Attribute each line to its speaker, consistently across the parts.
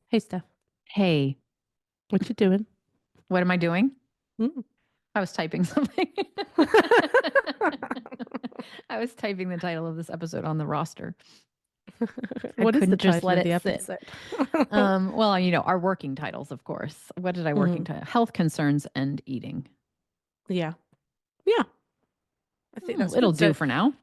Speaker 1: Hey, Steph,
Speaker 2: Hey,
Speaker 1: what you doing?
Speaker 2: what am I doing?
Speaker 1: Mm.
Speaker 2: I was typing something. I was typing the title of this episode on the roster. I
Speaker 1: What is the
Speaker 2: couldn't just
Speaker 1: title
Speaker 2: let
Speaker 1: of
Speaker 2: it
Speaker 1: the
Speaker 2: sit.
Speaker 1: episode?
Speaker 2: Well, our working titles, of course. What did I working
Speaker 1: Mm.
Speaker 2: title? Health concerns and eating.
Speaker 1: Yeah, yeah, I think that's
Speaker 2: It'll
Speaker 1: good.
Speaker 2: do
Speaker 1: So,
Speaker 2: for now.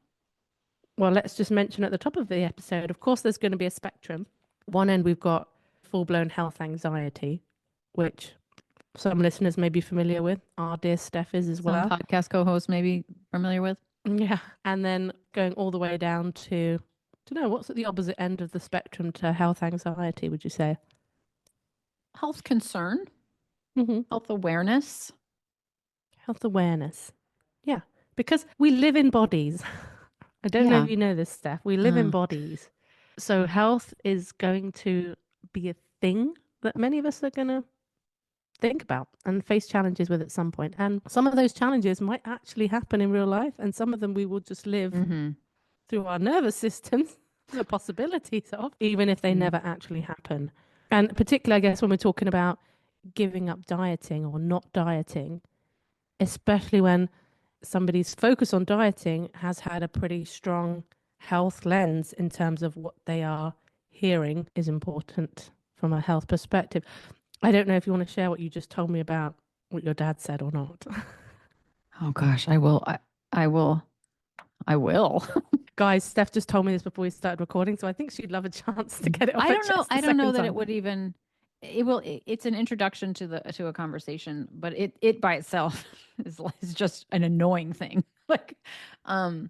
Speaker 1: well, let's just mention at the top of the episode, of course, there's going to be a spectrum. One end, we've got full-blown health anxiety, which some listeners may be familiar with. Our dear Steph is as
Speaker 2: Some
Speaker 1: well.
Speaker 2: podcast co-hosts may be familiar with.
Speaker 1: Yeah, and then going all the way down to, don't know, what's at the opposite end of the spectrum to health anxiety, would you say?
Speaker 2: Health concern,
Speaker 1: Hmm.
Speaker 2: health awareness.
Speaker 1: Health awareness. Yeah, because we live in bodies. I don't know
Speaker 2: Yeah.
Speaker 1: if you know this, Steph. We live in
Speaker 2: Uh,
Speaker 1: bodies. So health is going to be a thing that many of us are going to think about and face challenges with at some point. And some of those challenges might actually happen in real life, and some of them we will just live
Speaker 2: mm-hmm.
Speaker 1: through our nervous systems, the possibilities of, even if they
Speaker 2: Mm-hmm.
Speaker 1: never actually happen. And particularly, I guess, when we're talking about giving up dieting or not dieting, especially when somebody's focus on dieting has had a pretty strong health lens in terms of what they are hearing is important from a health perspective. I don't know if you want to share what you just told me about what your dad said or not.
Speaker 2: Oh gosh, I will. I will. I will.
Speaker 1: Guys, Steph just told me this before we started recording, so I think she'd love a chance to get it off
Speaker 2: I
Speaker 1: her
Speaker 2: don't know.
Speaker 1: chest a
Speaker 2: I don't know
Speaker 1: second
Speaker 2: that it
Speaker 1: time.
Speaker 2: would even. It will. It's an introduction to a conversation, but it by itself is just an annoying thing. Like, um.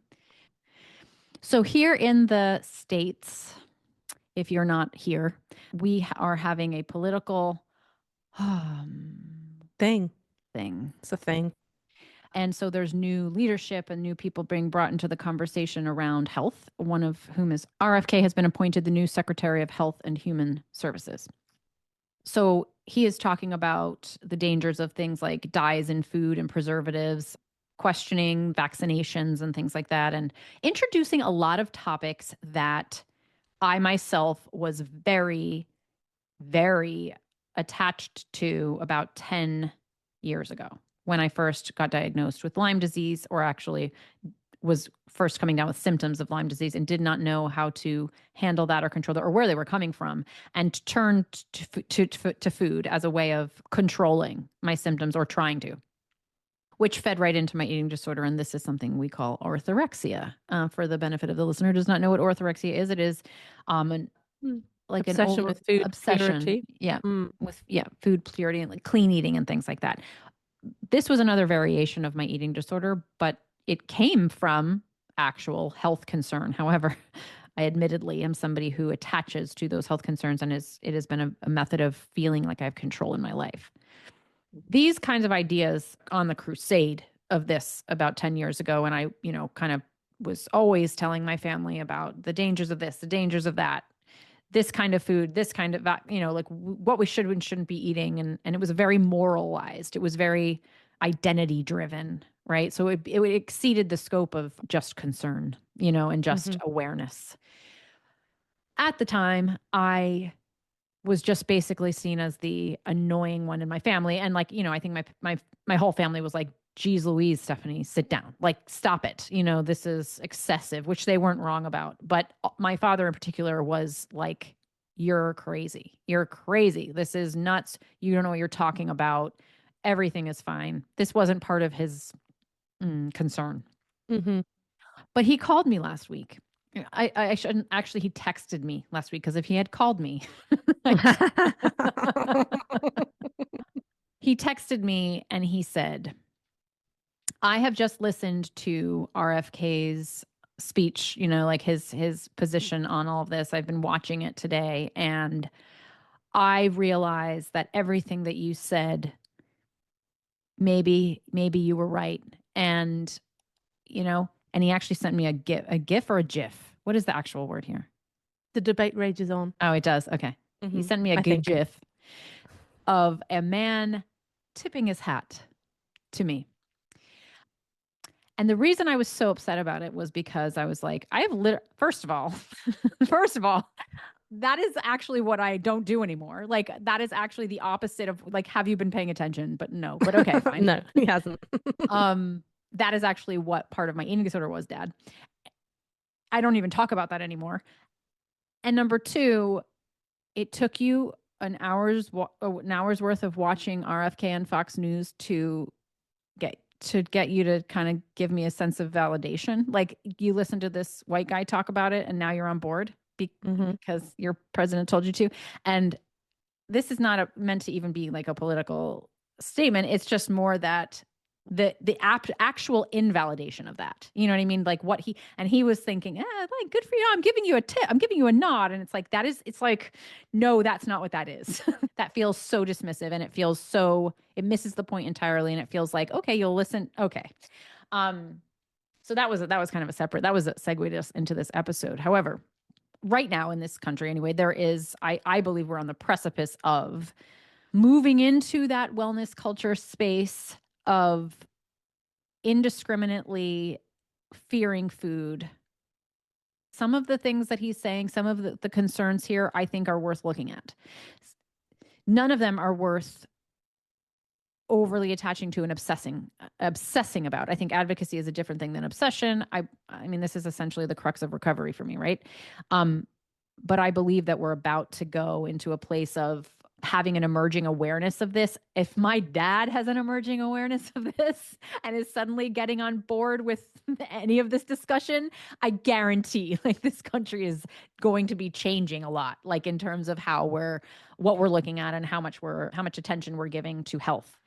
Speaker 2: So here in the States, if you're not here, we are having a political
Speaker 1: Thing.
Speaker 2: thing.
Speaker 1: It's a thing.
Speaker 2: And so there's new leadership and new people being brought into the conversation around health, one of whom is RFK has been appointed the new Secretary of Health and Human Services. So he is talking about the dangers of things like dyes in food and preservatives, questioning vaccinations and things like that, and introducing a lot of topics that I myself was very, very attached to about 10 years ago when I first got diagnosed with Lyme disease, or actually was first coming down with symptoms of Lyme disease and did not know how to handle that or control that or where they were coming from, and turned to food as a way of controlling my symptoms or trying to, which fed right into my eating disorder. And this is something we call orthorexia. For the benefit of the listener who does not know what orthorexia is, it is an
Speaker 1: Mm.
Speaker 2: like an
Speaker 1: Obsession
Speaker 2: over
Speaker 1: with food
Speaker 2: obsession,
Speaker 1: purity.
Speaker 2: yeah,
Speaker 1: Mm.
Speaker 2: with food purity and like clean eating and things like that. This was another variation of my eating disorder, but it came from actual health concern. However, I admittedly am somebody who attaches to those health concerns, and it has been a method of feeling like I have control in my life. These kinds of ideas on the crusade of this about 10 years ago, and I, kind of was always telling my family about the dangers of this, the dangers of that, this kind of food, this kind of, like what we should and shouldn't be eating. And it was very moralized. It was very identity driven, right? So it exceeded the scope of just concern, and just
Speaker 1: Hmm.
Speaker 2: awareness. At the time, I was just basically seen as the annoying one in my family. And like, I think my whole family was like, geez Louise, Stefanie, sit down. Like, stop it. This is excessive, which they weren't wrong about. But my father in particular was like, you're crazy. You're crazy. This is nuts. You don't know what you're talking about. Everything is fine. This wasn't part of his concern.
Speaker 1: Hmm.
Speaker 2: But he called me last week. I shouldn't actually, he texted me last week because if he had called me, he texted me and he said, I have just listened to RFK's speech, like his position on all of this. I've been watching it today, and I realized that everything that you said, maybe you were right. And, and he actually sent me a gif or a gif. What is the actual word here?
Speaker 1: The debate rages on.
Speaker 2: Oh, it does. Okay. He
Speaker 1: Hmm.
Speaker 2: sent me a
Speaker 1: I
Speaker 2: good
Speaker 1: think.
Speaker 2: gif of a man tipping his hat to me. And the reason I was so upset about it was because I was like, first of all, first of all, that is actually what I don't do anymore. Like that is actually the opposite of like, have you been paying attention? But no, but okay, fine.
Speaker 1: No, he hasn't.
Speaker 2: That is actually what part of my eating disorder was, Dad. I don't even talk about that anymore. And number two, it took you an hour's worth of watching RFK and Fox News to get you to kind of give me a sense of validation. Like you listened to this white guy talk about it and now you're on board because your president told you to. And this is not meant to even be like a political statement. It's just more that the actual invalidation of that. You know what I mean? Like what he was thinking, like good for you. I'm giving you a tip. I'm giving you a nod. And it's like, it's like, no, that's not what that is. That feels so dismissive and it misses the point entirely. And it feels like, okay, you'll listen. Okay. So that was kind of that was a segue into this episode. However, right now in this country anyway, there is, I believe we're on the precipice of moving into that wellness culture space of indiscriminately fearing food. Some of the things that he's saying, some of the concerns here, I think are worth looking at. None of them are worth overly attaching to and obsessing about. I think advocacy is a different thing than obsession. I mean, this is essentially the crux of recovery for me, right? But I believe that we're about to go into a place of having an emerging awareness of this. If my dad has an emerging awareness of this and is suddenly getting on board with any of this discussion, I guarantee like this country is going to be changing a lot, like in terms of what we're looking at and how much attention we're giving to health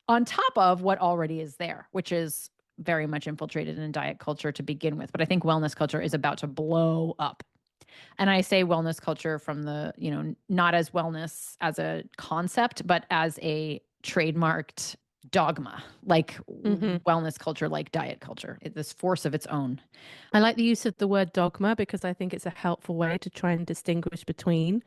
Speaker 2: on top of what already is there, which is very much infiltrated in diet culture to begin with. But I think wellness culture is about to blow up. And I say wellness culture from the, not as wellness as a concept, but as a trademarked dogma, like wellness culture, like diet culture, this force of its own.
Speaker 1: I like the use of the word dogma because I think it's a helpful way to try and distinguish between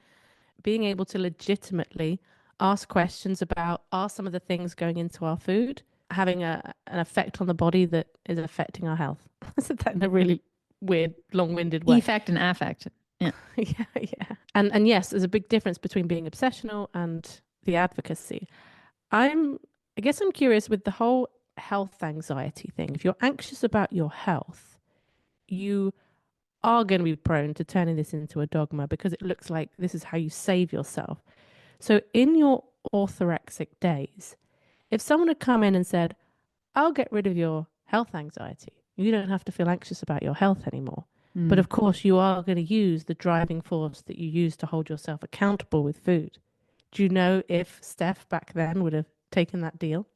Speaker 1: being able to legitimately ask questions about, are some of the things going into our food having an effect on the body that is affecting our health? I said that in a really weird, long-winded way.
Speaker 2: Effect and affect. Yeah.
Speaker 1: Yeah. And yes, there's a big difference between being obsessional and the advocacy. I guess I'm curious with the whole health anxiety thing. If you're anxious about your health, you are going to be prone to turning this into a dogma because it looks like this is how you save yourself. So in your orthorexic days, if someone had come in and said, I'll get rid of your health anxiety, you don't have to feel anxious about your health anymore. But of course, you are going to use the driving force that you use to hold yourself accountable with food. Do you know if Stef back then would have taken that deal?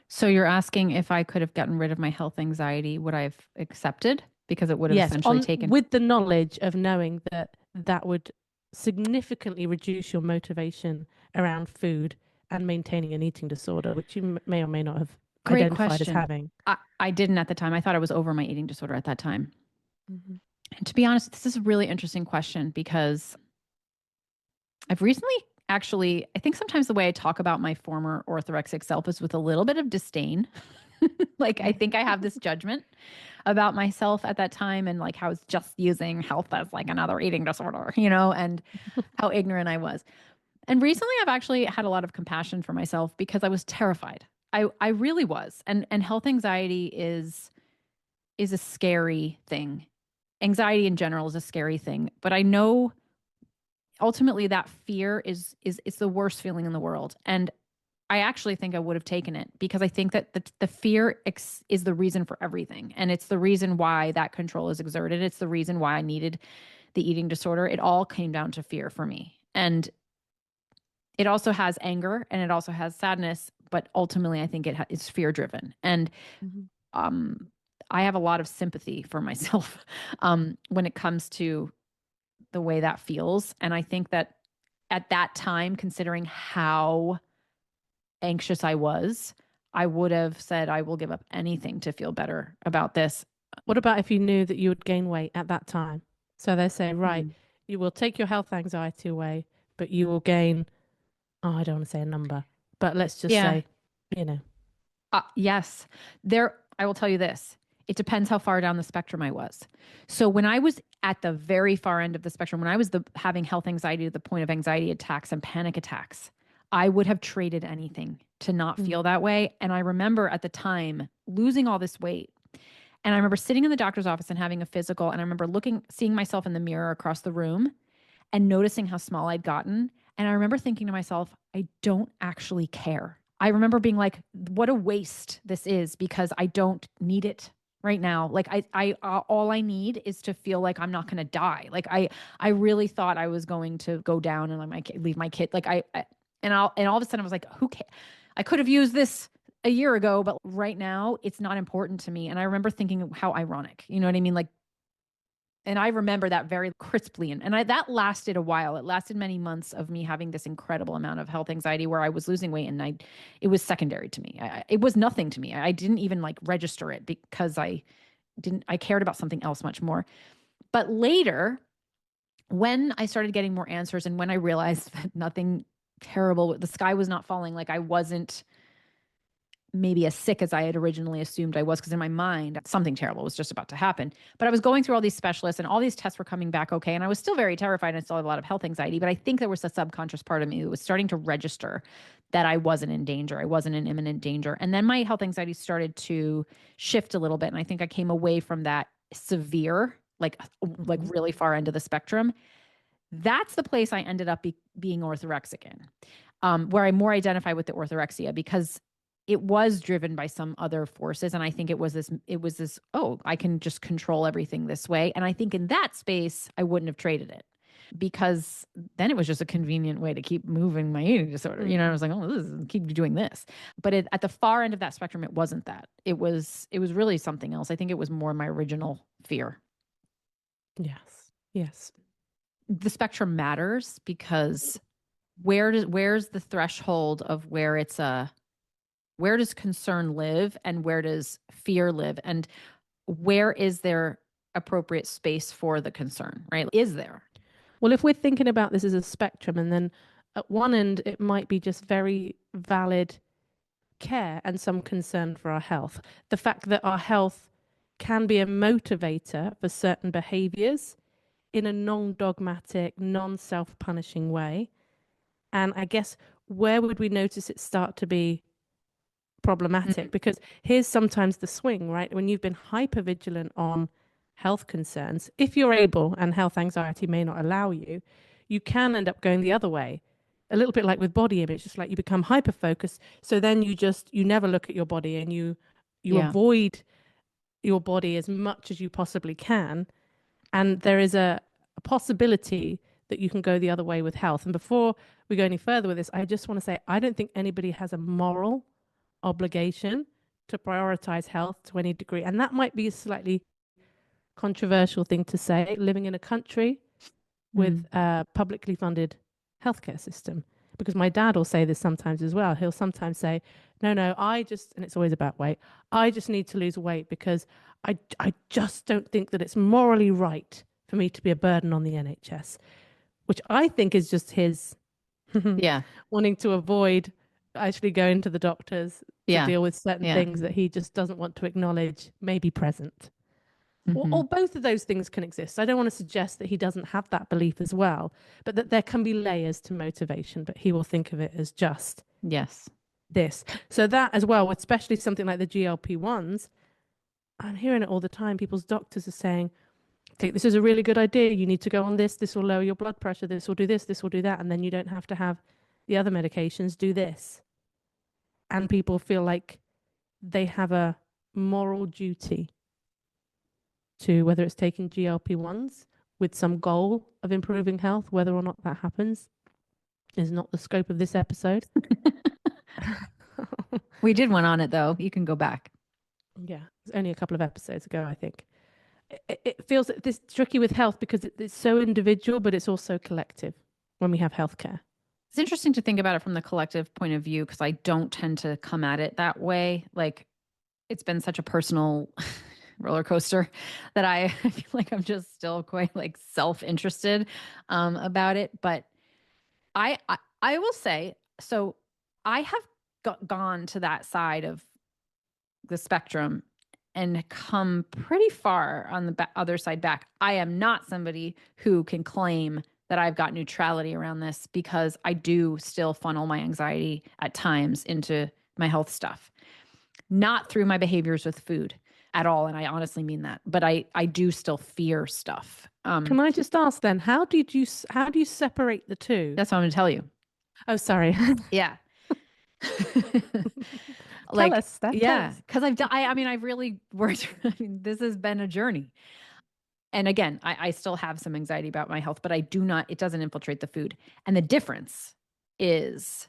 Speaker 2: So you're asking if I could have gotten rid of my health anxiety, would I have accepted? Because it would have essentially taken...
Speaker 1: With the knowledge of knowing that would significantly reduce your motivation around food and maintaining an eating disorder, which you may or may not have identified as having.
Speaker 2: I didn't at the time. I thought I was over my eating disorder at that time. And to be honest, this is a really interesting question because I've recently actually, I think sometimes the way I talk about my former orthorexic self is with a little bit of disdain. Like, I think I have this judgment about myself at that time and like how I was just using health as like another eating disorder, and how ignorant I was. And recently I've actually had a lot of compassion for myself because I was terrified. I really was. And health anxiety is a scary thing. Anxiety in general is a scary thing, but I know ultimately that fear is the worst feeling in the world. And I actually think I would have taken it because I think that the fear is the reason for everything. And it's the reason why that control is exerted. It's the reason why I needed the eating disorder. It all came down to fear for me. And it also has anger and it also has sadness, but ultimately I think it's fear driven. And I have a lot of sympathy for myself when it comes to the way that feels. And I think that at that time, considering how anxious I was, I would have said, I will give up anything to feel better about this.
Speaker 1: What about if you knew that you would gain weight at that time? So they say, right, you will take your health anxiety away, but you will gain, I don't want to say a number, but let's just say,
Speaker 2: Yes. I will tell you this. It depends how far down the spectrum I was. So when I was at the very far end of the spectrum, when I was having health anxiety to the point of anxiety attacks and panic attacks, I would have traded anything to not feel that way. And I remember at the time losing all this weight. And I remember sitting in the doctor's office and having a physical. And I remember seeing myself in the mirror across the room and noticing how small I'd gotten. And I remember thinking to myself, I don't actually care. I remember being like, what a waste this is, because I don't need it right now. Like all I need is to feel like I'm not going to die. Like I really thought I was going to go down and leave my kid. Like and all of a sudden I was like, who cares? I could have used this a year ago, but right now it's not important to me. And I remember thinking how ironic, you know what I mean? Like, and I remember that very crisply. That lasted a while. It lasted many months of me having this incredible amount of health anxiety where I was losing weight, and it was secondary to me. It was nothing to me. I didn't even like register it because I cared about something else much more. But later, when I started getting more answers and when I realized that nothing terrible, the sky was not falling, like I wasn't maybe as sick as I had originally assumed I was, because in my mind, something terrible was just about to happen. But I was going through all these specialists and all these tests were coming back okay. And I was still very terrified and I still had a lot of health anxiety. But I think there was a subconscious part of me that was starting to register that I wasn't in danger. I wasn't in imminent danger. And then my health anxiety started to shift a little bit. And I think I came away from that severe, like really far end of the spectrum. That's the place I ended up being orthorexic in, where I more identify with the orthorexia, because it was driven by some other forces. And I think it was this, oh, I can just control everything this way. And I think in that space, I wouldn't have traded it, because then it was just a convenient way to keep moving my eating disorder. You know, I was like, oh, keep doing this. But at the far end of that spectrum, it wasn't that. It was really something else. I think it was more my original fear.
Speaker 1: Yes. Yes.
Speaker 2: The spectrum matters, because where's the threshold of where where does concern live and where does fear live, and where is there appropriate space for the concern, right? Is there?
Speaker 1: Well, if we're thinking about this as a spectrum, and then at one end, it might be just very valid care and some concern for our health. The fact that our health can be a motivator for certain behaviors in a non-dogmatic, non-self-punishing way. And I guess, where would we notice it start to be problematic? Because here's sometimes the swing, right? When you've been hyper vigilant on health concerns, if you're able, and health anxiety may not allow you, you can end up going the other way. A little bit like with body image, just like you become hyper focused. So then you never look at your body, and you avoid your body as much as you possibly can. And there is a possibility that you can go the other way with health. And before we go any further with this, I just want to say, I don't think anybody has a moral obligation to prioritize health to any degree. And that might be a slightly controversial thing to say, living in a country with a publicly funded healthcare system. Because my dad will say this sometimes as well. He'll sometimes say, no, and it's always about weight, I just need to lose weight because I just don't think that it's morally right for me to be a burden on the NHS, which I think is just his wanting to avoid actually going to the doctors to deal with certain things that he just doesn't want to acknowledge may be present. Or both of those things can exist. I don't want to suggest that he doesn't have that belief as well, but that there can be layers to motivation, but he will think of it as just this. So that as well, especially something like the GLP-1s, I'm hearing it all the time. People's doctors are saying, "Think this is a really good idea. You need to go on this. This will lower your blood pressure. This will do this. This will do that. And then you don't have to have the other medications. Do this." And people feel like they have a moral duty to, whether it's taking GLP-1s with some goal of improving health, whether or not that happens is not the scope of this episode.
Speaker 2: We did one on it, though. You can go back.
Speaker 1: Yeah, it's only a couple of episodes ago, I think. It feels this tricky with health because it's so individual, but it's also collective when we have healthcare.
Speaker 2: It's interesting to think about it from the collective point of view, because I don't tend to come at it that way. Like, it's been such a personal roller coaster that I feel like I'm just still quite like self-interested about it. But I will say, so I have gone to that side of the spectrum and come pretty far on the other side back. I am not somebody who can claim that I've got neutrality around this, because I do still funnel my anxiety at times into my health stuff, not through my behaviors with food at all. And I honestly mean that, but I do still fear stuff.
Speaker 1: Can I just ask then, how do you separate the two?
Speaker 2: That's what I'm going to tell you.
Speaker 1: Oh, sorry.
Speaker 2: Yeah.
Speaker 1: Tell us, Stef.
Speaker 2: Yeah, because I've really worked. I mean, this has been a journey. And again, I still have some anxiety about my health, but it doesn't infiltrate the food. And the difference is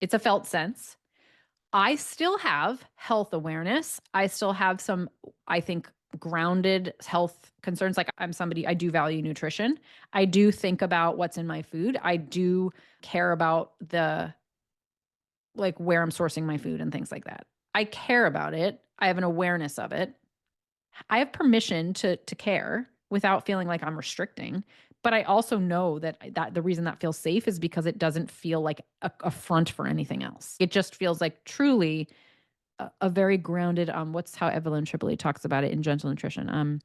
Speaker 2: it's a felt sense. I still have health awareness. I still have some, I think, grounded health concerns. Like, I do value nutrition. I do think about what's in my food. I do care about where I'm sourcing my food and things like that. I care about it. I have an awareness of it. I have permission to care without feeling like I'm restricting. But I also know that the reason that feels safe is because it doesn't feel like a front for anything else. It just feels like truly a very grounded, what's how Evelyn Tripoli talks about it in Gentle Nutrition.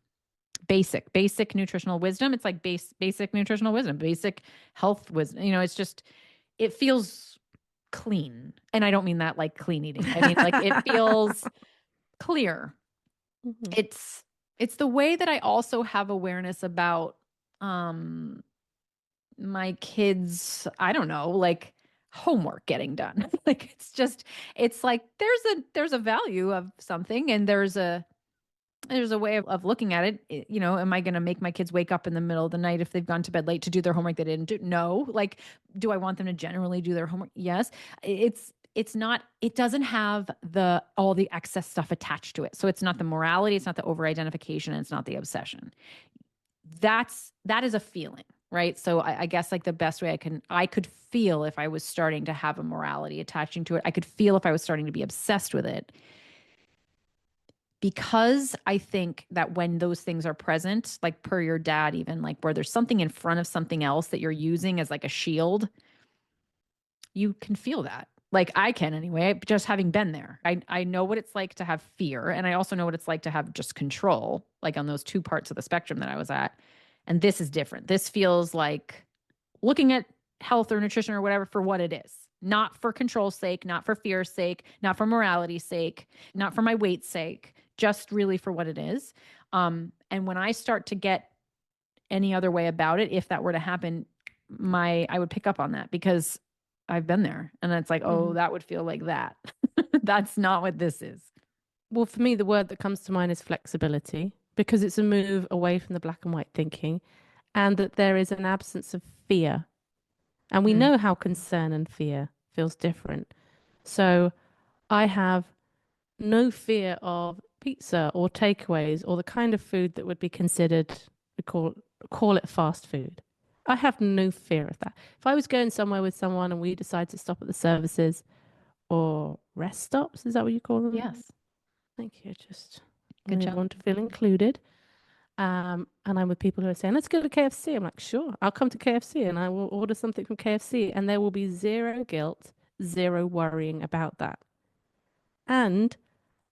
Speaker 2: Basic nutritional wisdom. It's like basic nutritional wisdom, basic health wisdom. It feels clean. And I don't mean that like clean eating. I mean, like, it feels clear. Mm-hmm. It's the way that I also have awareness about my kids, I don't know, like homework getting done. Like, it's like there's a value of something, and there's a way of looking at it. Am I going to make my kids wake up in the middle of the night if they've gone to bed late to do their homework they didn't do? No. Like, do I want them to generally do their homework? Yes. It doesn't have all the excess stuff attached to it. So it's not the morality, it's not the over-identification, and it's not the obsession. That is a feeling, right? So I guess like the best way I could feel if I was starting to have a morality attaching to it. I could feel if I was starting to be obsessed with it. Because I think that when those things are present, like per your dad, even like where there's something in front of something else that you're using as like a shield, you can feel that. Like, I can anyway, just having been there. I know what it's like to have fear. And I also know what it's like to have just control, like on those two parts of the spectrum that I was at. And this is different. This feels like looking at health or nutrition or whatever for what it is. Not for control's sake, not for fear's sake, not for morality's sake, not for my weight's sake, just really for what it is. And when I start to get any other way about it, if that were to happen, I would pick up on that, because I've been there, and it's like, oh, that would feel like that. That's not what this is.
Speaker 1: Well, for me, the word that comes to mind is flexibility, because it's a move away from the black and white thinking, and that there is an absence of fear. And we know how concern and fear feels different. So I have no fear of pizza or takeaways or the kind of food that would be considered, we call it fast food. I have no fear of that. If I was going somewhere with someone and we decide to stop at the services or rest stops, is that what you call them?
Speaker 2: Yes.
Speaker 1: Thank you. Just
Speaker 2: good job.
Speaker 1: I want to feel included. And I'm with people who are saying, let's go to KFC. I'm like, sure, I'll come to KFC and I will order something from KFC. And there will be zero guilt, zero worrying about that. And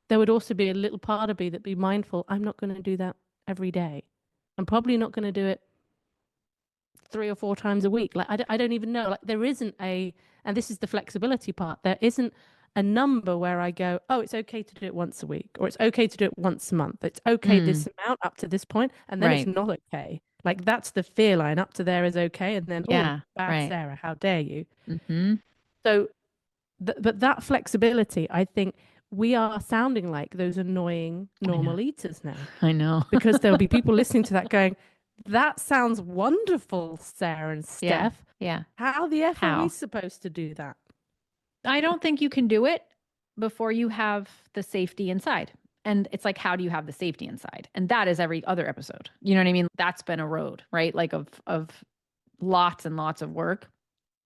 Speaker 1: there would also be a little part of me that'd be mindful, I'm not going to do that every day. I'm probably not going to do it 3 or 4 times a week. Like, I don't even know. Like, there isn't and this is the flexibility part. There isn't a number where I go, oh, it's okay to do it once a week, or it's okay to do it once a month. It's okay this amount up to this point, and then it's not okay. Like, that's the fear line. Up to there is okay, and then, bad Sarah, how dare you?
Speaker 2: Mm-hmm.
Speaker 1: So, but that flexibility, I think we are sounding like those annoying normal eaters now.
Speaker 2: I know.
Speaker 1: Because there'll be people listening to that going, that sounds wonderful, Sarah and Stef.
Speaker 2: Yeah.
Speaker 1: How the F are we supposed to do that?
Speaker 2: I don't think you can do it before you have the safety inside. And it's like, how do you have the safety inside? And that is every other episode. You know what I mean? That's been a road, right? Like of lots and lots of work.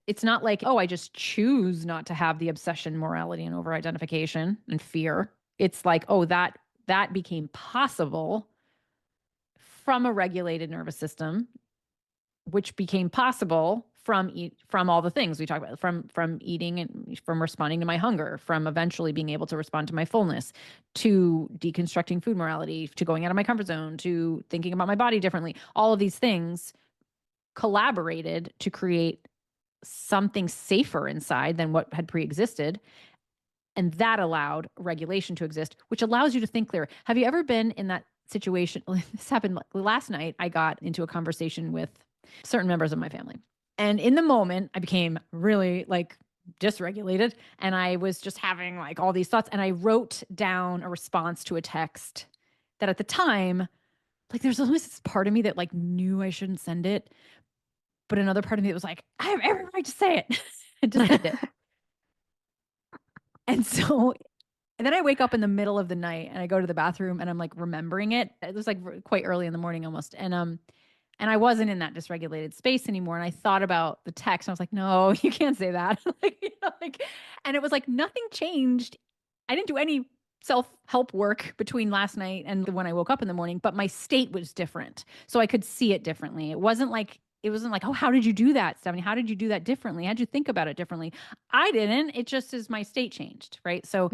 Speaker 2: It's not like, oh, I just choose not to have the obsession, morality, and over-identification and fear. It's like, oh, that became possible from a regulated nervous system, which became possible from all the things we talk about, from eating and from responding to my hunger, from eventually being able to respond to my fullness, to deconstructing food morality, to going out of my comfort zone, to thinking about my body differently. All of these things collaborated to create something safer inside than what had pre-existed. And that allowed regulation to exist, which allows you to think clearer. Have you ever been in that situation? This happened last night. I got into a conversation with certain members of my family. And in the moment, I became really like dysregulated. And I was just having like all these thoughts. And I wrote down a response to a text that at the time, like there's always this part of me that like knew I shouldn't send it. But another part of me that was like, I have every right to say it. And just send it. And so, and then I wake up in the middle of the night and I go to the bathroom and I'm like remembering it. It was like quite early in the morning almost. And I wasn't in that dysregulated space anymore. And I thought about the text and I was like, no, you can't say that. And it was like nothing changed. I didn't do any self-help work between last night and when I woke up in the morning, but my state was different. So I could see it differently. It wasn't like, oh, how did you do that, Stefanie? How did you do that differently? How'd you think about it differently? I didn't. It just is my state changed, right? So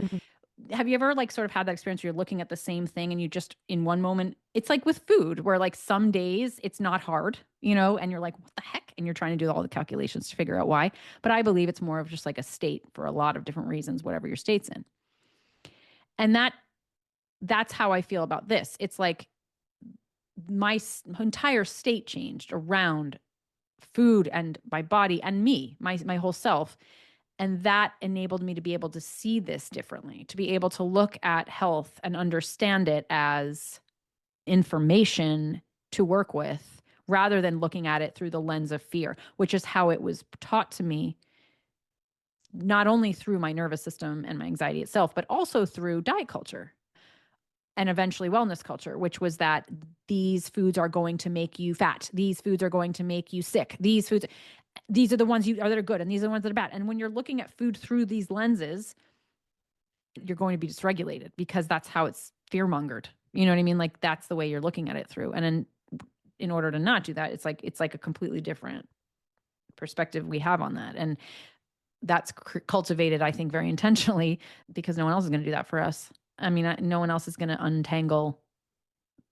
Speaker 2: have you ever like sort of had that experience where you're looking at the same thing and you just in one moment, it's like with food where like some days it's not hard, and you're like, what the heck? And you're trying to do all the calculations to figure out why. But I believe it's more of just like a state for a lot of different reasons, whatever your state's in. And that's how I feel about this. It's like my entire state changed around food and my body and me, my whole self. And that enabled me to be able to see this differently, to be able to look at health and understand it as information to work with rather than looking at it through the lens of fear, which is how it was taught to me, not only through my nervous system and my anxiety itself, but also through diet culture and eventually wellness culture, which was that these foods are going to make you fat. These foods are going to make you sick. These are the ones that are good, and these are the ones that are bad. And when you're looking at food through these lenses, you're going to be dysregulated because that's how it's fear-mongered. You know what I mean? Like that's the way you're looking at it through. And in order to not do that, it's like a completely different perspective we have on that. And that's cultivated, I think, very intentionally because no one else is going to do that for us. I mean, no one else is going to untangle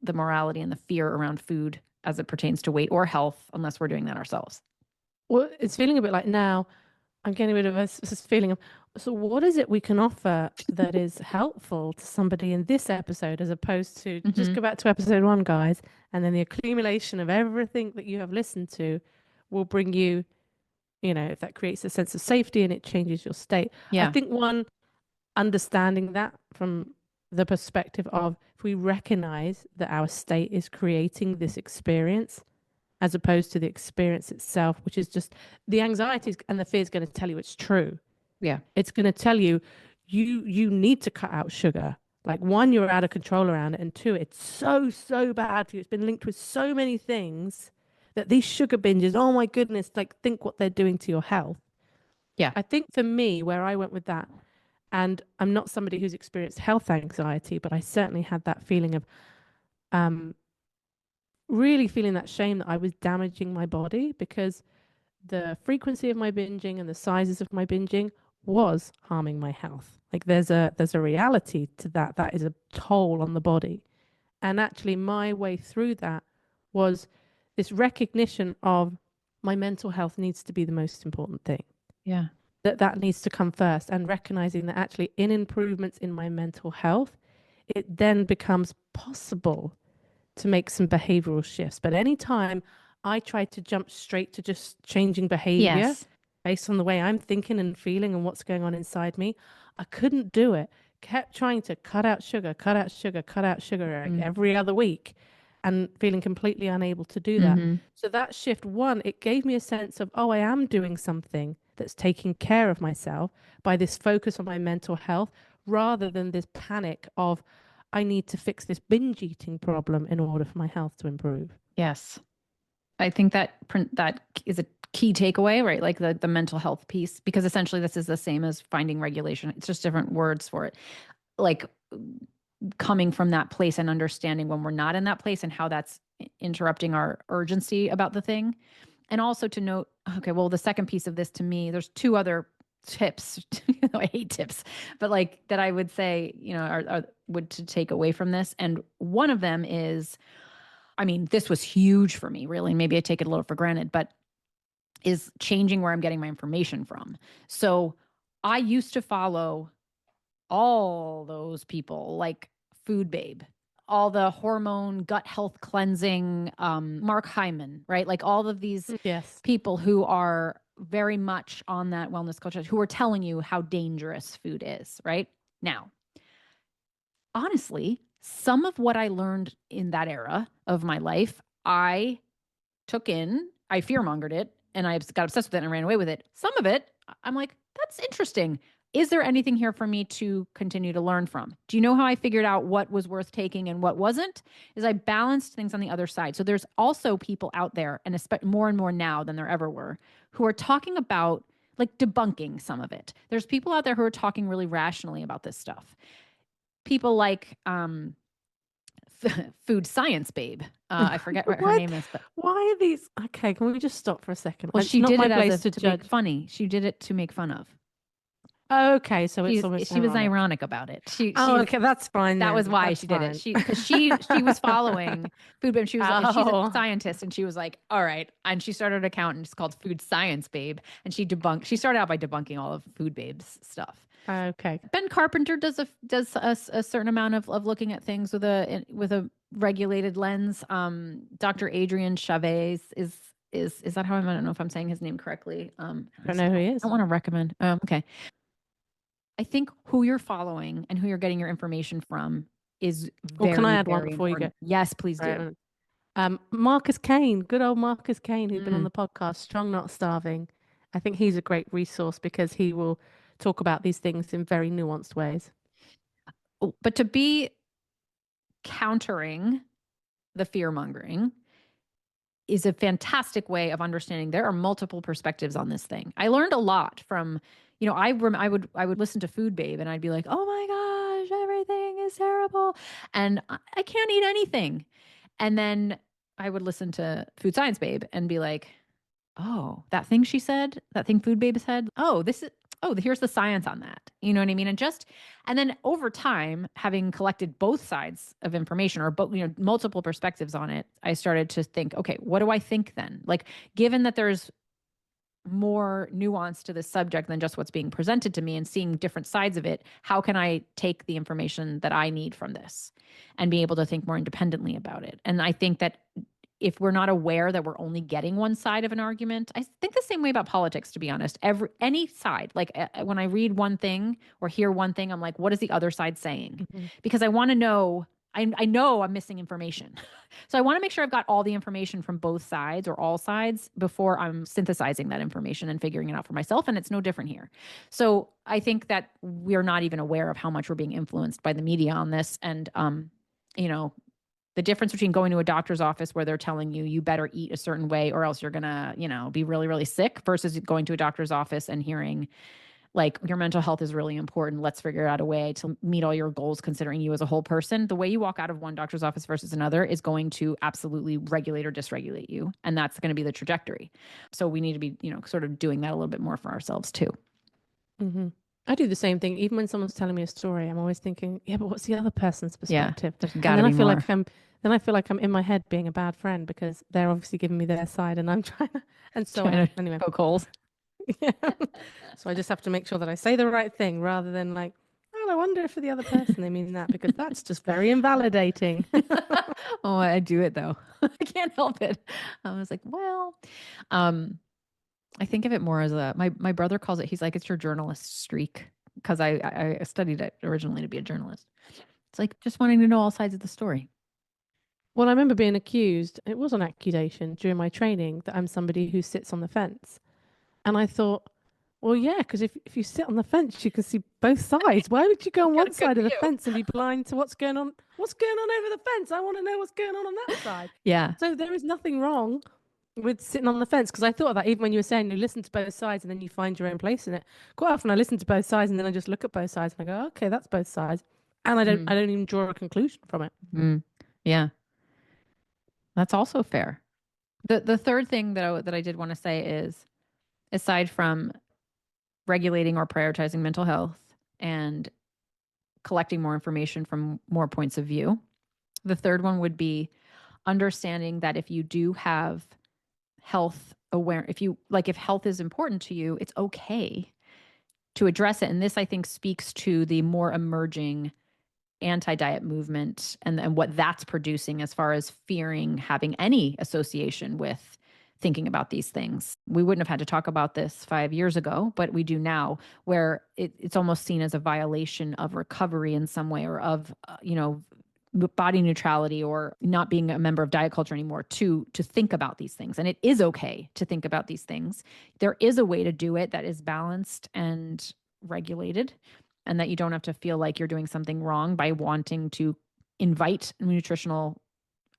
Speaker 2: the morality and the fear around food as it pertains to weight or health unless we're doing that ourselves.
Speaker 1: Well, it's feeling a bit like now I'm getting rid of this feeling of, so what is it we can offer that is helpful to somebody in this episode as opposed to just go back to episode 1, guys, and then the accumulation of everything that you have listened to will bring you, if that creates a sense of safety and it changes your state.
Speaker 2: Yeah.
Speaker 1: I think one understanding that from the perspective of if we recognize that our state is creating this experience as opposed to the experience itself, which is just the anxieties and the fear is going to tell you it's true.
Speaker 2: Yeah.
Speaker 1: It's going to tell you, you need to cut out sugar. Like 1, you're out of control around it. And 2, it's so bad for you. It's been linked with so many things that these sugar binges, oh my goodness, like think what they're doing to your health.
Speaker 2: Yeah.
Speaker 1: I think for me, where I went with that, and I'm not somebody who's experienced health anxiety, but I certainly had that feeling of really feeling that shame that I was damaging my body because the frequency of my binging and the sizes of my binging was harming my health. Like there's a reality to that. That is a toll on the body. And actually my way through that was this recognition of my mental health needs to be the most important thing.
Speaker 2: Yeah.
Speaker 1: That needs to come first, and recognizing that actually in improvements in my mental health, it then becomes possible to make some behavioral shifts. But anytime I tried to jump straight to just changing behavior based on the way I'm thinking and feeling and what's going on inside me, I couldn't do it. Kept trying to cut out sugar like every other week and feeling completely unable to do that. So that shift, 1, it gave me a sense of, oh, I am doing something that's taking care of myself by this focus on my mental health rather than this panic of, I need to fix this binge eating problem in order for my health to improve.
Speaker 2: Yes. I think that is a key takeaway, right? Like the mental health piece, because essentially this is the same as finding regulation. It's just different words for it. Like coming from that place and understanding when we're not in that place and how that's interrupting our urgency about the thing. And also to note, okay, well, the second piece of this to me, there's two other tips. I hate tips, but like that I would say, are would to take away from this. And one of them is, I mean, this was huge for me, really. Maybe I take it a little for granted, but is changing where I'm getting my information from. So I used to follow all those people like Food Babe, all the hormone gut health cleansing, Mark Hyman, right? Like all of these
Speaker 1: Yes.
Speaker 2: people who are very much on that wellness culture, who are telling you how dangerous food is, right? Now, honestly, some of what I learned in that era of my life, I took in, I fearmongered it, and I got obsessed with it and ran away with it. Some of it, I'm like, that's interesting. Is there anything here for me to continue to learn from? Do you know how I figured out what was worth taking and what wasn't? Is I balanced things on the other side. So there's also people out there, and more and more now than there ever were, who are talking about like debunking some of it. There's people out there who are talking really rationally about this stuff. People like Food Science Babe. I forget what her name is, but
Speaker 1: why are these? Okay, can we just stop for a second?
Speaker 2: well,
Speaker 1: It's
Speaker 2: she
Speaker 1: not
Speaker 2: did
Speaker 1: my
Speaker 2: it
Speaker 1: place
Speaker 2: as
Speaker 1: to
Speaker 2: to
Speaker 1: judge.
Speaker 2: make funny. She did it to make fun of.
Speaker 1: Okay, so it's almost
Speaker 2: She was
Speaker 1: ironic.
Speaker 2: ironic about it.
Speaker 1: Okay, that's fine.
Speaker 2: That
Speaker 1: then.
Speaker 2: was why
Speaker 1: That's
Speaker 2: she did
Speaker 1: fine.
Speaker 2: it. Because she was following Food Babe. She's a scientist, and she was like, all right. And she started an account, and it's called Food Science Babe. And she started out by debunking all of Food Babe's stuff.
Speaker 1: Okay.
Speaker 2: Ben Carpenter does a certain amount of looking at things with a regulated lens. Dr. Adrian Chavez is that how I don't know if I'm saying his name correctly.
Speaker 1: I don't know who he is.
Speaker 2: I don't want to recommend. Okay. I think who you're following and who you're getting your information from is very,
Speaker 1: can I add one
Speaker 2: very
Speaker 1: before
Speaker 2: important.
Speaker 1: you go?
Speaker 2: Yes, please do.
Speaker 1: Marcus Kane, good old Marcus Kane, who's been on
Speaker 2: Mm.
Speaker 1: the podcast, Strong Not Starving. I think he's a great resource because he will talk about these things in very nuanced ways.
Speaker 2: But to be countering the fear mongering is a fantastic way of understanding there are multiple perspectives on this thing. I learned a lot from, I would listen to Food Babe and I'd be like, oh my gosh, everything is terrible. And I can't eat anything. And then I would listen to Food Science Babe and be like, oh, that thing she said, that thing Food Babe said, here's the science on that. You know what I mean? And then over time, having collected both sides of information or multiple perspectives on it, I started to think, okay, what do I think then? Like, given that there's more nuance to this subject than just what's being presented to me and seeing different sides of it, how can I take the information that I need from this and be able to think more independently about it? And I think that if we're not aware that we're only getting one side of an argument, I think the same way about politics, to be honest. Any side, like when I read one thing or hear one thing, I'm like, what is the other side saying?
Speaker 1: Mm-hmm.
Speaker 2: Because I want to know. I know I'm missing information. So I want to make sure I've got all the information from both sides or all sides before I'm synthesizing that information and figuring it out for myself. And it's no different here. So I think that we're not even aware of how much we're being influenced by the media on this. And, the difference between going to a doctor's office where they're telling you you better eat a certain way or else you're going to, be really, really sick versus going to a doctor's office and hearing like your mental health is really important. Let's figure out a way to meet all your goals considering you as a whole person. The way you walk out of one doctor's office versus another is going to absolutely regulate or dysregulate you. And that's going to be the trajectory. So we need to be, sort of doing that a little bit more for ourselves too.
Speaker 1: Mm-hmm. I do the same thing. Even when someone's telling me a story, I'm always thinking, yeah, but what's the other person's perspective?
Speaker 2: There's
Speaker 1: And
Speaker 2: gotta
Speaker 1: then
Speaker 2: be
Speaker 1: I feel
Speaker 2: more.
Speaker 1: like I feel like I'm in my head being a bad friend because they're obviously giving me their side and I'm trying to, and so on. Anyway.
Speaker 2: Poke holes.
Speaker 1: Yeah. So I just have to make sure that I say the right thing rather than like, oh, I wonder if for the other person they mean that because that's just very invalidating.
Speaker 2: Oh, I do it though. I can't help it. I was like, well, I think of it more as my brother calls it, he's like, it's your journalist streak because I studied it originally to be a journalist. It's like just wanting to know all sides of the story.
Speaker 1: Well, I remember being accused, it was an accusation during my training that I'm somebody who sits on the fence. And I thought, well, yeah, because if you sit on the fence, you can see both sides. Why would you go on one side of the fence and be blind to what's going on? What's going on over the fence? I want to know what's going on that side.
Speaker 2: Yeah.
Speaker 1: So there is nothing wrong with sitting on the fence because I thought of that even when you were saying you listen to both sides and then you find your own place in it. Quite often I listen to both sides and then I just look at both sides and I go, okay, that's both sides, and I don't even draw a conclusion from it.
Speaker 2: Yeah, that's also fair. The third thing that I did want to say is, aside from regulating or prioritizing mental health and collecting more information from more points of view, the third one would be understanding that if you do have health aware, if health is important to you, it's okay to address it. And this, I think, speaks to the more emerging anti-diet movement and what that's producing as far as fearing having any association with thinking about these things. We wouldn't have had to talk about this 5 years ago, but we do now, where it's almost seen as a violation of recovery in some way, or of, body neutrality, or not being a member of diet culture anymore, to think about these things. And it is okay to think about these things. There is a way to do it that is balanced and regulated, and that you don't have to feel like you're doing something wrong by wanting to invite nutritional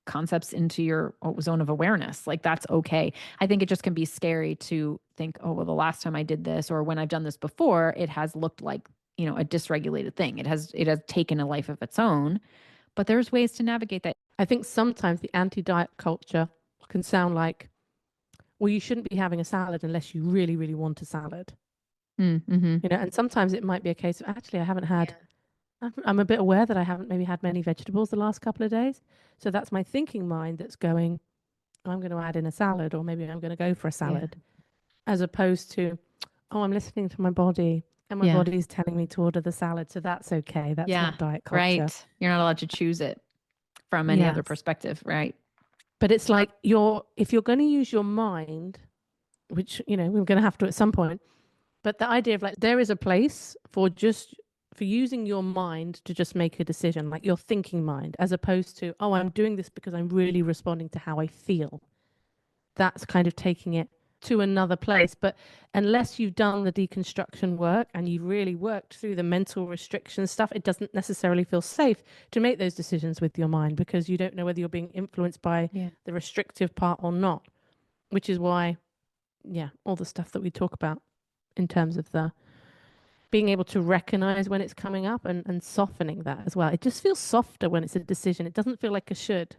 Speaker 2: concepts into your zone of awareness. Like, that's okay. I think it just can be scary to think, oh, well, the last time I did this, or when I've done this before, it has looked like, a dysregulated thing. It has taken a life of its own, but there's ways to navigate that.
Speaker 1: I think sometimes the anti-diet culture can sound like, well, you shouldn't be having a salad unless you really, really want a salad.
Speaker 2: Mm-hmm.
Speaker 1: And sometimes it might be a case of, actually, I haven't had, I'm a bit aware that I haven't maybe had many vegetables the last couple of days. So that's my thinking mind that's going, I'm going to add in a salad, or maybe I'm going to go for a salad, as opposed to, oh, I'm listening to my body, and my body's telling me to order the salad. So that's okay. That's not diet culture.
Speaker 2: Right. You're not allowed to choose it from any other perspective. Right.
Speaker 1: But it's like, if you're going to use your mind, which, we're going to have to at some point, but the idea of, like, there is a place for using your mind to just make a decision, like your thinking mind, as opposed to, oh, I'm doing this because I'm really responding to how I feel. That's kind of taking it to another place. But unless you've done the deconstruction work and you've really worked through the mental restriction stuff, it doesn't necessarily feel safe to make those decisions with your mind, because you don't know whether you're being influenced by the restrictive part or not, which is why, all the stuff that we talk about in terms of the being able to recognize when it's coming up, and softening that as well. It just feels softer when it's a decision. It doesn't feel like a should.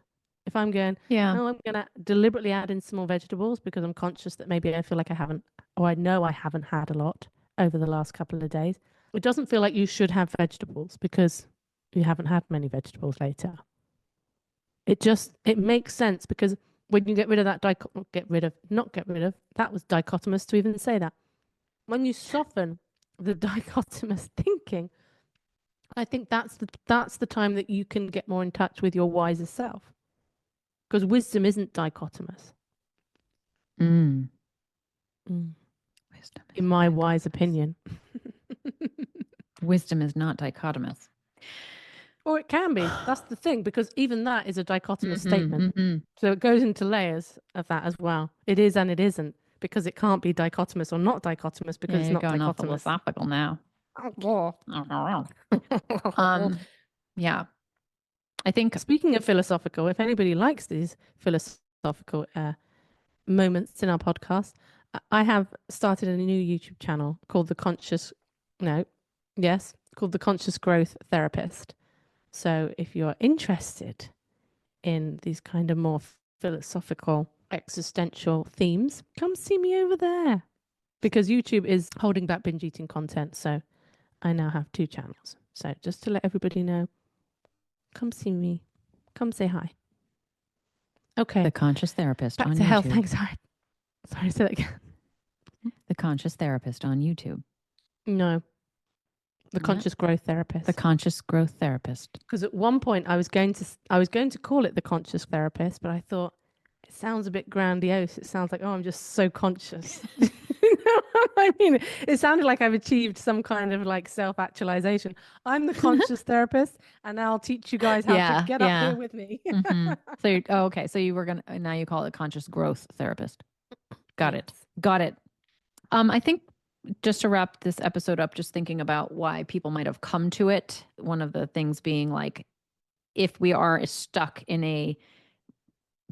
Speaker 1: If I'm going, no, I'm going to deliberately add in some more vegetables because I'm conscious that maybe I feel like I haven't, or I know I haven't had a lot over the last couple of days. It doesn't feel like you should have vegetables because you haven't had many vegetables later. It makes sense, because when you get rid of that that was dichotomous to even say that. When you soften the dichotomous thinking, I think that's the time that you can get more in touch with your wiser self, because wisdom isn't dichotomous.
Speaker 2: Wisdom,
Speaker 1: in my wise opinion.
Speaker 2: Wisdom is not dichotomous.
Speaker 1: Or it can be. That's the thing, because even that is a dichotomous statement. So it goes into layers of that as well. It is and it isn't, because it can't be dichotomous or not dichotomous, because it's not
Speaker 2: going
Speaker 1: dichotomous.
Speaker 2: all philosophical now. Yeah. I think,
Speaker 1: speaking of philosophical, if anybody likes these philosophical moments in our podcast, I have started a new YouTube channel called called the Conscious Growth Therapist. So if you're interested in these kind of more philosophical, existential themes, come see me over there. Because YouTube is holding back binge eating content, so I now have 2 channels. So just to let everybody know, come see me. Come say hi. Okay.
Speaker 2: The Conscious Therapist
Speaker 1: back
Speaker 2: on
Speaker 1: to
Speaker 2: YouTube.
Speaker 1: health. Thanks. Sorry, say that again.
Speaker 2: The Conscious Therapist on YouTube.
Speaker 1: No. The Conscious Growth Therapist.
Speaker 2: The Conscious Growth Therapist.
Speaker 1: Because at one point I was going to call it the Conscious Therapist, but I thought it sounds a bit grandiose. It sounds like, oh, I'm just so conscious. You know what I mean? It sounded like I've achieved some kind of like self-actualization. I'm the Conscious Therapist, and I'll teach you guys how to get up here with me.
Speaker 2: So, okay. So now you call it Conscious Growth Therapist. Got it. I think, just to wrap this episode up, just thinking about why people might have come to it. One of the things being, like, if we are stuck in a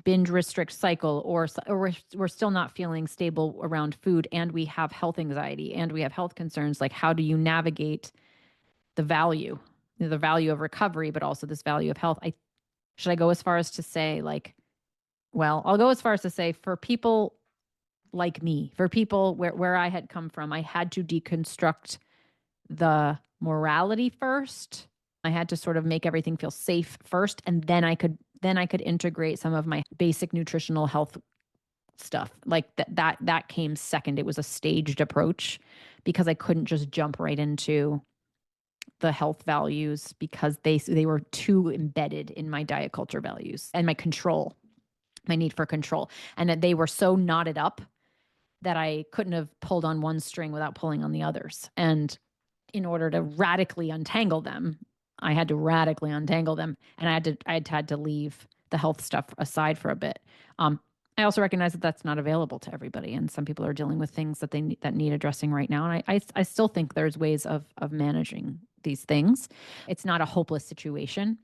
Speaker 2: binge restrict cycle, or we're still not feeling stable around food, and we have health anxiety and we have health concerns, like, how do you navigate the value of recovery, but also this value of health? Should I go as far as to say, like, well, I'll go as far as to say for people like me, for people where I had come from, I had to deconstruct the morality first. I had to sort of make everything feel safe first, and then I could integrate some of my basic nutritional health stuff. Like that came second. It was a staged approach because I couldn't just jump right into the health values because they were too embedded in my diet culture values and my need for control, and that they were so knotted up that I couldn't have pulled on one string without pulling on the others. And in order to radically untangle them, I had to radically untangle them, and I had to leave the health stuff aside for a bit. I also recognize that that's not available to everybody, and some people are dealing with things that that need addressing right now. And I still think there's ways of managing these things. It's not a hopeless situation.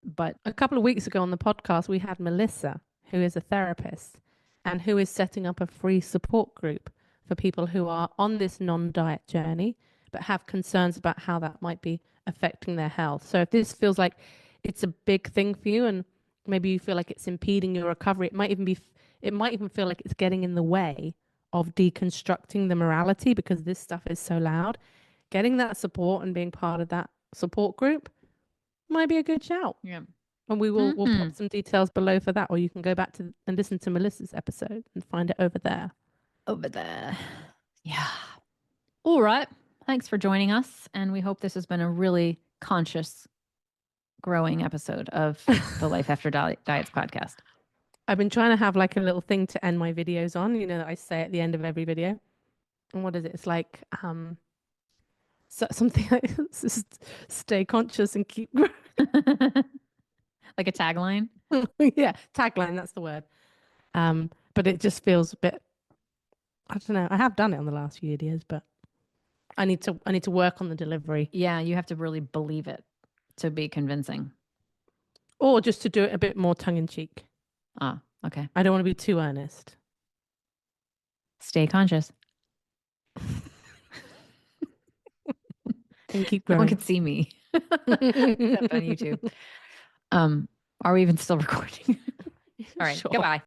Speaker 2: But
Speaker 1: a couple of weeks ago on the podcast, we had Melissa, who is a therapist and who is setting up a free support group for people who are on this non-diet journey, but have concerns about how that might be affecting their health. So if this feels like it's a big thing for you and maybe you feel like it's impeding your recovery, it might even feel like it's getting in the way of deconstructing the morality because this stuff is so loud. Getting that support and being part of that support group might be a good shout.
Speaker 2: Yeah.
Speaker 1: And we'll pop some details below for that, or you can go back to and listen to Melissa's episode and find it over there.
Speaker 2: Over there. Yeah. All right. Thanks for joining us. And we hope this has been a really conscious, growing episode of the Life After Diets podcast.
Speaker 1: I've been trying to have like a little thing to end my videos on, that I say at the end of every video. And what is it? It's like something like stay conscious and keep growing.
Speaker 2: Like a tagline?
Speaker 1: Yeah, tagline, that's the word. But it just feels a bit, I don't know. I have done it on the last few videos, but I need to work on the delivery.
Speaker 2: Yeah, you have to really believe it to be convincing.
Speaker 1: Or just to do it a bit more tongue in cheek.
Speaker 2: Ah, okay.
Speaker 1: I don't want to be too earnest.
Speaker 2: Stay conscious.
Speaker 1: And keep growing.
Speaker 2: No one can see me. Except on YouTube. Are we even still recording? All right. Sure. Goodbye.